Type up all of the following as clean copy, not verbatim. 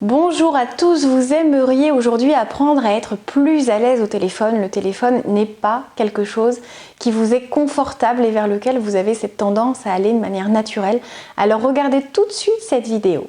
Bonjour à tous, vous aimeriez aujourd'hui apprendre à être plus à l'aise au téléphone. Le téléphone n'est pas quelque chose qui vous est confortable et vers lequel vous avez cette tendance à aller de manière naturelle. Alors regardez tout de suite cette vidéo.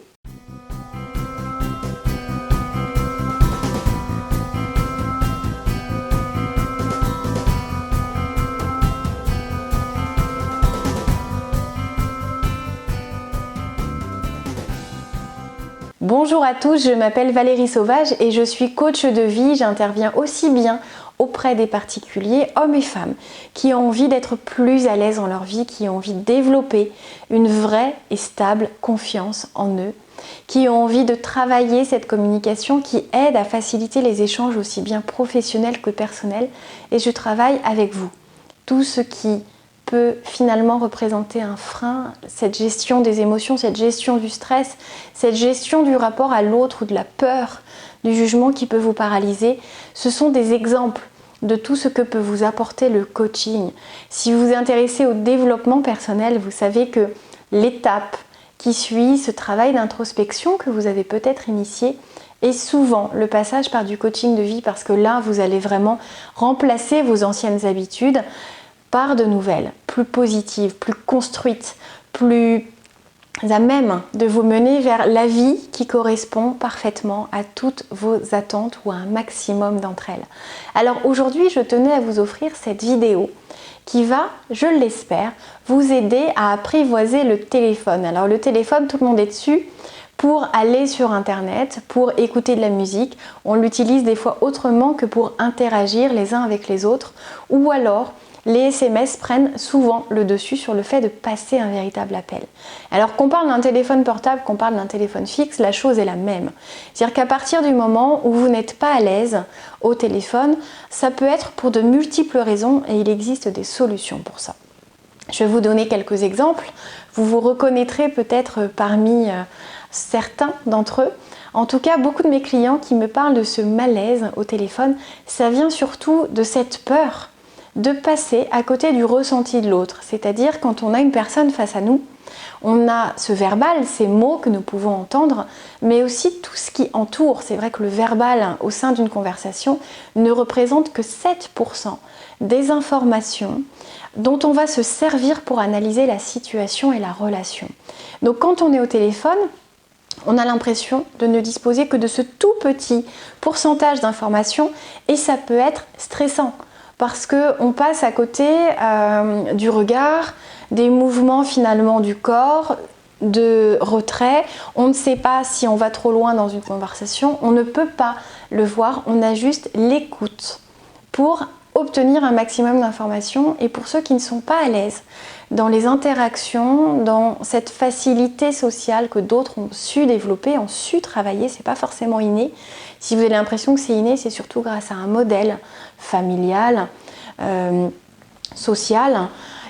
Bonjour à tous, je m'appelle Valérie Sauvage et je suis coach de vie. J'interviens aussi bien auprès des particuliers, hommes et femmes, qui ont envie d'être plus à l'aise dans leur vie, qui ont envie de développer une vraie et stable confiance en eux, qui ont envie de travailler cette communication qui aide à faciliter les échanges aussi bien professionnels que personnels. Et je travaille avec vous. Tout ce qui peut finalement représenter un frein, cette gestion des émotions, cette gestion du stress, cette gestion du rapport à l'autre ou de la peur, du jugement qui peut vous paralyser. Ce sont des exemples de tout ce que peut vous apporter le coaching. Si vous vous intéressez au développement personnel, vous savez que l'étape qui suit ce travail d'introspection que vous avez peut-être initié est souvent le passage par du coaching de vie, parce que là, vous allez vraiment remplacer vos anciennes habitudes par de nouvelles, plus positives, plus construites, plus à même de vous mener vers la vie qui correspond parfaitement à toutes vos attentes ou à un maximum d'entre elles. Alors aujourd'hui, je tenais à vous offrir cette vidéo qui va, je l'espère, vous aider à apprivoiser le téléphone. Alors le téléphone, tout le monde est dessus pour aller sur internet, pour écouter de la musique. On l'utilise des fois autrement que pour interagir les uns avec les autres, ou alors les SMS prennent souvent le dessus sur le fait de passer un véritable appel. Alors qu'on parle d'un téléphone portable, qu'on parle d'un téléphone fixe, la chose est la même. C'est-à-dire qu'à partir du moment où vous n'êtes pas à l'aise au téléphone, ça peut être pour de multiples raisons et il existe des solutions pour ça. Je vais vous donner quelques exemples. Vous vous reconnaîtrez peut-être parmi certains d'entre eux. En tout cas, beaucoup de mes clients qui me parlent de ce malaise au téléphone, ça vient surtout de cette peur de passer à côté du ressenti de l'autre. C'est-à-dire quand on a une personne face à nous, on a ce verbal, ces mots que nous pouvons entendre, mais aussi tout ce qui entoure. C'est vrai que le verbal au sein d'une conversation ne représente que 7% des informations dont on va se servir pour analyser la situation et la relation. Donc quand on est au téléphone, on a l'impression de ne disposer que de ce tout petit pourcentage d'informations et ça peut être stressant. Parce qu'on passe à côté du regard, des mouvements finalement du corps, de retrait. On ne sait pas si on va trop loin dans une conversation, on ne peut pas le voir, on a juste l'écoute pour obtenir un maximum d'informations. Et pour ceux qui ne sont pas à l'aise dans les interactions, dans cette facilité sociale que d'autres ont su développer, ont su travailler, c'est pas forcément inné. Si vous avez l'impression que c'est inné, c'est surtout grâce à un modèle familial, social,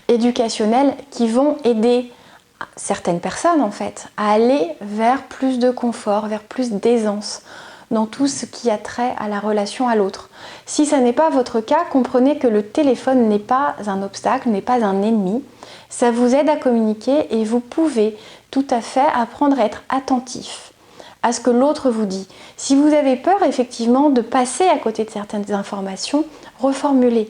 éducationnel qui vont aider certaines personnes en fait à aller vers plus de confort, vers plus d'aisance dans tout ce qui a trait à la relation à l'autre. Si ça n'est pas votre cas, comprenez que le téléphone n'est pas un obstacle, n'est pas un ennemi. Ça vous aide à communiquer et vous pouvez tout à fait apprendre à être attentif à ce que l'autre vous dit. Si vous avez peur effectivement de passer à côté de certaines informations, reformulez.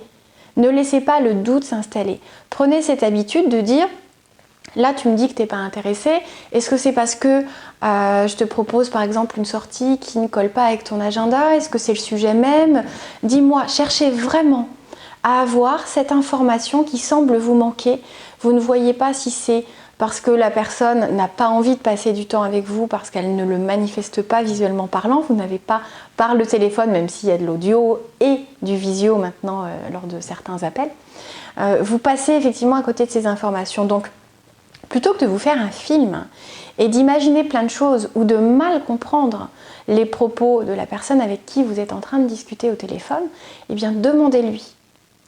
Ne laissez pas le doute s'installer. Prenez cette habitude de dire « Là, tu me dis que tu n'es pas intéressé. Est-ce que c'est parce que je te propose par exemple une sortie qui ne colle pas avec ton agenda? Est-ce que c'est le sujet même? Dis-moi, cherchez vraiment à avoir cette information qui semble vous manquer. Vous ne voyez pas si c'est parce que la personne n'a pas envie de passer du temps avec vous, parce qu'elle ne le manifeste pas visuellement parlant. Vous n'avez pas par le téléphone, même s'il y a de l'audio et du visio maintenant lors de certains appels. Vous passez effectivement à côté de ces informations. Donc, plutôt que de vous faire un film et d'imaginer plein de choses ou de mal comprendre les propos de la personne avec qui vous êtes en train de discuter au téléphone, eh bien demandez-lui.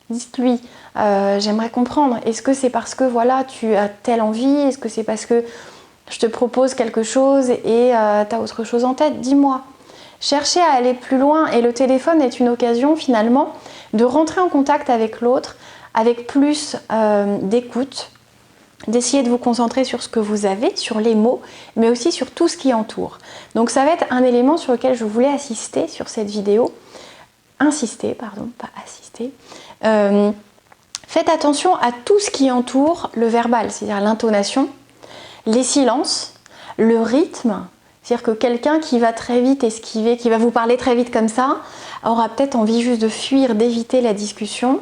Dites-lui, j'aimerais comprendre, est-ce que c'est parce que voilà, tu as telle envie? Est-ce que c'est parce que je te propose quelque chose et tu as autre chose en tête? Dis-moi. Cherchez à aller plus loin et le téléphone est une occasion finalement de rentrer en contact avec l'autre, avec plus d'écoute, d'essayer de vous concentrer sur ce que vous avez, sur les mots, mais aussi sur tout ce qui entoure. Donc ça va être un élément sur lequel je voulais insister sur cette vidéo. Insister, pardon, pas assister. Faites attention à tout ce qui entoure le verbal, c'est-à-dire l'intonation, les silences, le rythme. C'est-à-dire que quelqu'un qui va très vite esquiver, qui va vous parler très vite comme ça, aura peut-être envie juste de fuir, d'éviter la discussion.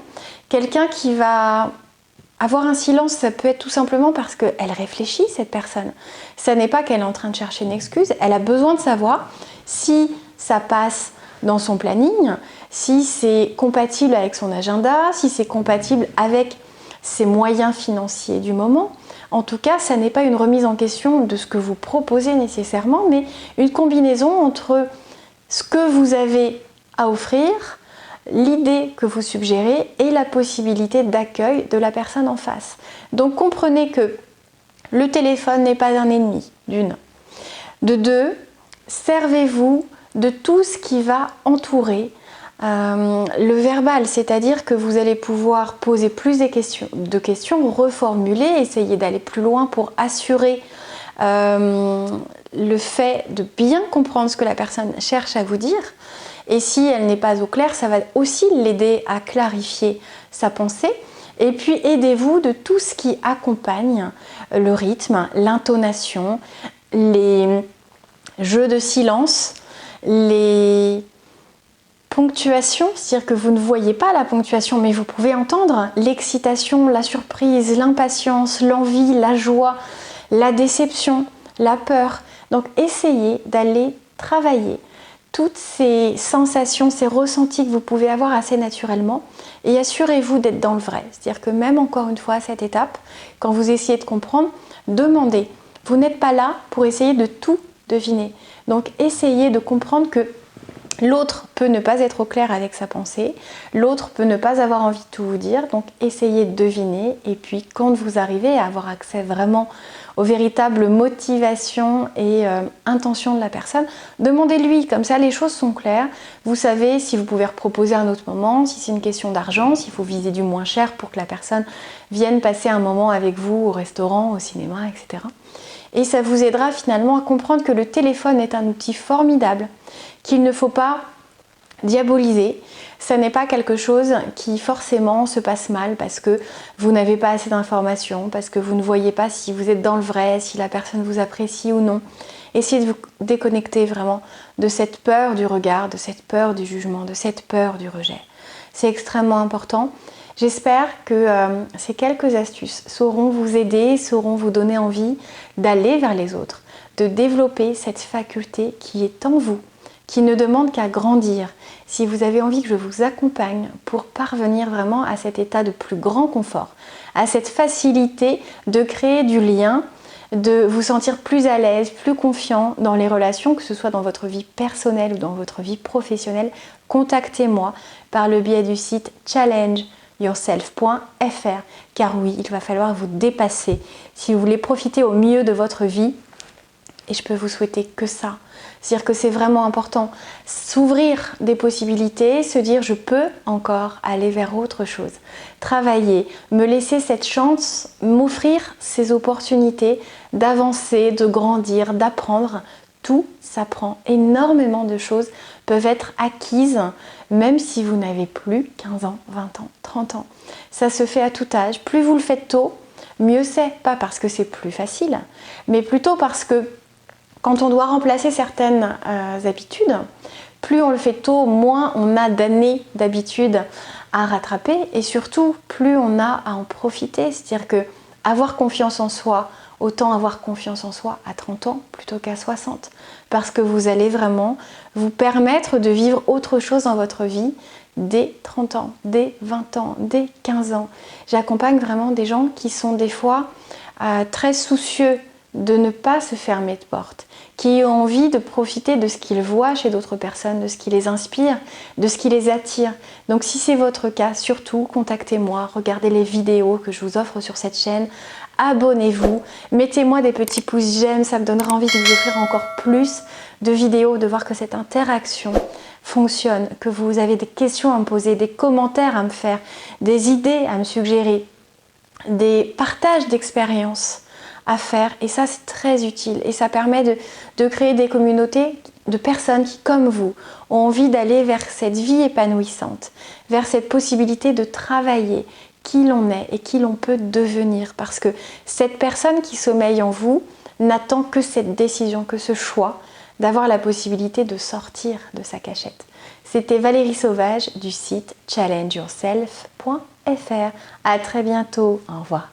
Quelqu'un qui va avoir un silence, ça peut être tout simplement parce qu'elle réfléchit, cette personne. Ça n'est pas qu'elle est en train de chercher une excuse, elle a besoin de savoir si ça passe dans son planning, si c'est compatible avec son agenda, si c'est compatible avec ses moyens financiers du moment. En tout cas, ça n'est pas une remise en question de ce que vous proposez nécessairement, mais une combinaison entre ce que vous avez à offrir, l'idée que vous suggérez et la possibilité d'accueil de la personne en face. Donc comprenez que le téléphone n'est pas un ennemi, d'une. De deux, servez-vous de tout ce qui va entourer le verbal, c'est-à-dire que vous allez pouvoir poser plus de questions, reformuler, essayer d'aller plus loin pour assurer le fait de bien comprendre ce que la personne cherche à vous dire. Et si elle n'est pas au clair, ça va aussi l'aider à clarifier sa pensée. Et puis aidez-vous de tout ce qui accompagne le rythme, l'intonation, les jeux de silence, les ponctuations, c'est-à-dire que vous ne voyez pas la ponctuation, mais vous pouvez entendre l'excitation, la surprise, l'impatience, l'envie, la joie, la déception, la peur. Donc essayez d'aller travailler toutes ces sensations, ces ressentis que vous pouvez avoir assez naturellement et assurez-vous d'être dans le vrai. C'est-à-dire que même encore une fois à cette étape, quand vous essayez de comprendre, demandez. Vous n'êtes pas là pour essayer de tout deviner. Donc essayez de comprendre que l'autre peut ne pas être au clair avec sa pensée, l'autre peut ne pas avoir envie de tout vous dire, donc essayez de deviner et puis quand vous arrivez à avoir accès vraiment aux véritables motivations et intentions de la personne, demandez-lui, comme ça les choses sont claires, vous savez si vous pouvez reproposer à un autre moment, si c'est une question d'argent, s'il faut viser du moins cher pour que la personne vienne passer un moment avec vous au restaurant, au cinéma, etc. Et ça vous aidera finalement à comprendre que le téléphone est un outil formidable, qu'il ne faut pas diaboliser. Ça n'est pas quelque chose qui forcément se passe mal parce que vous n'avez pas assez d'informations, parce que vous ne voyez pas si vous êtes dans le vrai, si la personne vous apprécie ou non. Essayez de vous déconnecter vraiment de cette peur du regard, de cette peur du jugement, de cette peur du rejet. C'est extrêmement important. J'espère que ces quelques astuces sauront vous aider, sauront vous donner envie d'aller vers les autres, de développer cette faculté qui est en vous, qui ne demande qu'à grandir. Si vous avez envie que je vous accompagne pour parvenir vraiment à cet état de plus grand confort, à cette facilité de créer du lien, de vous sentir plus à l'aise, plus confiant dans les relations, que ce soit dans votre vie personnelle ou dans votre vie professionnelle, contactez-moi par le biais du site challengeyourself.fr car oui, il va falloir vous dépasser si vous voulez profiter au mieux de votre vie et je peux vous souhaiter que ça. C'est-à-dire que c'est vraiment important, s'ouvrir des possibilités, se dire je peux encore aller vers autre chose, travailler, me laisser cette chance, m'offrir ces opportunités d'avancer, de grandir, d'apprendre. Tout s'apprend, énormément de choses peuvent être acquises même si vous n'avez plus 15 ans, 20 ans, 30 ans. Ça se fait à tout âge, plus vous le faites tôt, mieux c'est, pas parce que c'est plus facile, mais plutôt parce que quand on doit remplacer certaines habitudes, plus on le fait tôt, moins on a d'années d'habitude à rattraper et surtout plus on a à en profiter. C'est-à-dire que avoir confiance en soi, autant avoir confiance en soi à 30 ans plutôt qu'à 60. Parce que vous allez vraiment vous permettre de vivre autre chose dans votre vie dès 30 ans, dès 20 ans, dès 15 ans. J'accompagne vraiment des gens qui sont des fois très soucieux de ne pas se fermer de porte, qui ont envie de profiter de ce qu'ils voient chez d'autres personnes, de ce qui les inspire, de ce qui les attire. Donc si c'est votre cas, surtout contactez-moi, regardez les vidéos que je vous offre sur cette chaîne, abonnez-vous, mettez-moi des petits pouces j'aime, ça me donnera envie de vous offrir encore plus de vidéos, de voir que cette interaction fonctionne, que vous avez des questions à me poser, des commentaires à me faire, des idées à me suggérer. des partages d'expériences à faire et ça c'est très utile et ça permet de créer des communautés de personnes qui comme vous ont envie d'aller vers cette vie épanouissante, vers cette possibilité de travailler qui l'on est et qui l'on peut devenir parce que cette personne qui sommeille en vous n'attend que cette décision, que ce choix d'avoir la possibilité de sortir de sa cachette. C'était Valérie Sauvage du site challengeyourself.fr. À très bientôt. Au revoir.